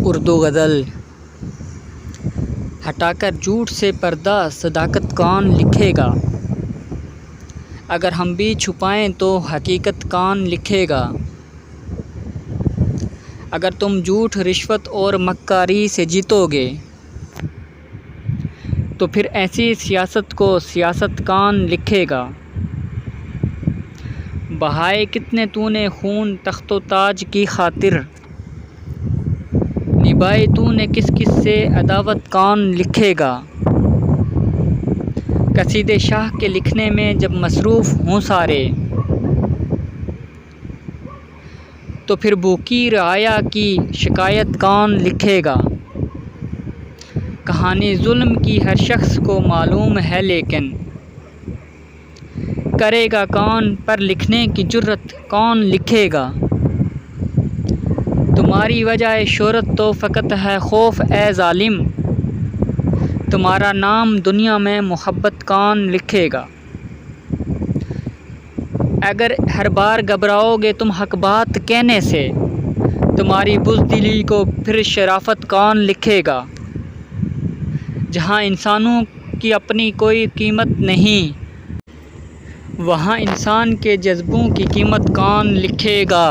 उर्दू गज़ल। हटाकर झूठ से पर्दा सदाकत कौन लिखेगा। अगर हम भी छुपाएं तो हकीकत कौन लिखेगा। अगर तुम झूठ रिश्वत और मक्कारी से जीतोगे तो फिर ऐसी सियासत को सियासत कौन लिखेगा। बहाए कितने तूने खून तख्तो ताज की खातिर, निभाई तूने किस किस से अदावत कौन लिखेगा। कसीदे शाह के लिखने में जब मसरूफ़ हों सारे, तो फिर भूखी रआया की शिकायत कौन लिखेगा। कहानी जुल्म की हर शख्स को मालूम है, लेकिन करेगा कौन, पर लिखने की जुर्रत कौन लिखेगा। तुम्हारी वजह शोहरत तो फ़कत है खौफ ए ज़ालिम, तुम्हारा नाम दुनिया में मोहब्बत कौन लिखेगा। अगर हर बार घबराओगे तुम हक बात कहने से, तुम्हारी बुज़दिली को फिर शराफत कौन लिखेगा। जहाँ इंसानों की अपनी कोई कीमत नहीं, वहाँ इंसान के जज्बों की कीमत कौन लिखेगा।